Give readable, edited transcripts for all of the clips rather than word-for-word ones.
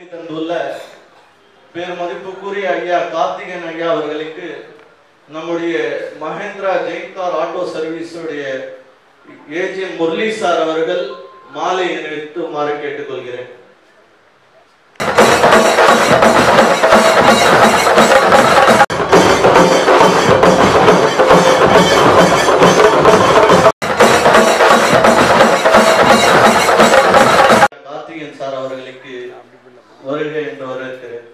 தந்துள்ள பேர்மதிப்புக்குரிய ஐயா கார்த்திகேயன் ஐயா அவர்களுக்கு நம்முடைய மஹேந்திரா ஜெயின்கார் ஆட்டோ சர்வீஸ் உடைய ஏஜிஎம் முரளி சார் அவர்கள் மாலை அணிவிக்குமாறு கேட்டுக்கொள்கிறேன். கார்த்திகேயன் சார் அவர்களுக்கு வருகை என்று வரவேற்கிறேன்.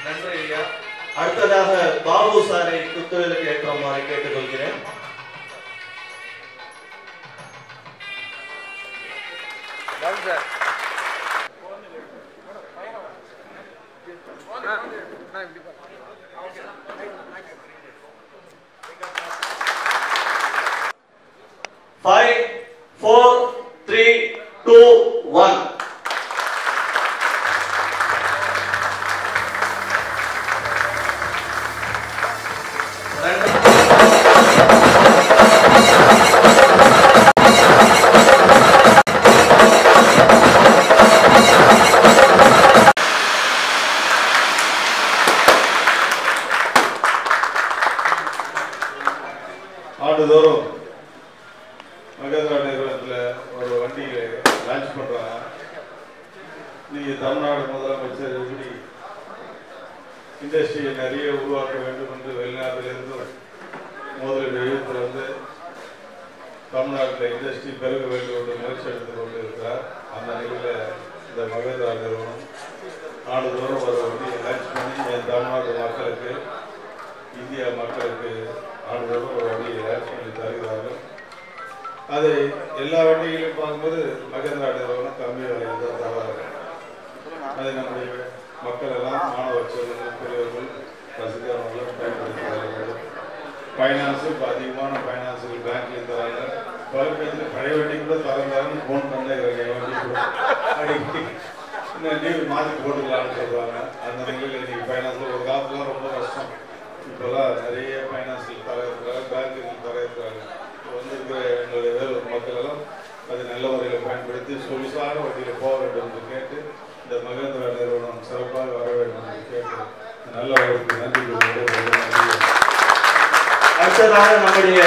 நன்றி ஐயா. அடுத்ததாக பாபு சாரை குத்துவிளக்கு ஏற்றுமாறு கேட்டுக்கொள்கிறேன். Five, 4, 3, 2, 1. ஆண்டுதோறும் மகேந்திரா நிறுவனத்தில் ஒரு வண்டியை லான்ச் பண்ணுறாங்க. நீங்கள் தமிழ்நாடு முதலமைச்சர் எப்படி இண்டஸ்ட்ரியை நிறைய உருவாக்க வேண்டும் என்று வெளிநாட்டிலிருந்து முதலீடு ஈர்ப்பில் வந்து தமிழ்நாட்டில் இண்டஸ்ட்ரி பெருக வேண்டும் என்று முயற்சி எடுத்து கொண்டு இருக்கிறார். அந்த நிலையில் இந்த மகேந்திரா நிறுவனம் ஆண்டுதோறும் ஒரு வண்டியை லான்ச் பண்ணி என் தமிழ்நாட்டு மக்களுக்கு இந்தியா மக்களுக்கு ஆண்டுதோறும் ஒரு வண்டியை லான்ச் பண்ணி தருகிறார்கள். அதை எல்லா வண்டிகளையும் பார்க்கும்போது மகேந்திரா நிறுவனம் கம்மி விலையில் தான் தருவார்கள். அதை நம்முடைய மக்கள் எல்லாம் மாணவ செல்வங்கள் பெரியவர்கள் வசதியானவர்களும் பயன்படுத்துகிறார்கள். ஃபைனான்ஸு இப்போ அதிகமான ஃபைனான்ஸுகள் பேங்க்லேயும் தராங்க. தொலைபேசியில் பழைய வண்டி கூட தரந்தாருன்னு ஃபோன் பண்ணிக்கிறாங்க. வண்டி கூட அடிக்கடி இன்னும் லீவு மாற்றி போட்டுக்கலான்னு சொல்கிறாங்க. அந்த நிலையில் இன்றைக்கி ஃபைனான்ஸில் ஒரு காலத்துலாம் ரொம்ப கஷ்டம். இப்போல்லாம் நிறைய ஃபைனான்ஸில் தர இருக்கிறாங்க, பேங்குகள் தர இருக்கிறாங்க. வந்திருக்கிற எங்களுடைய வேலூர் மக்கள் எல்லாம் அதை நல்ல முறையில் பயன்படுத்தி சொலிசார வண்டியில் போக வேண்டும் என்று கேட்டு இந்த மகேந்திரா நிறுவனம் சிறப்பாக வர வேண்டும் என்று கேட்டு நல்ல வகைக்கு நன்றி. அடுத்ததாக நம்முடைய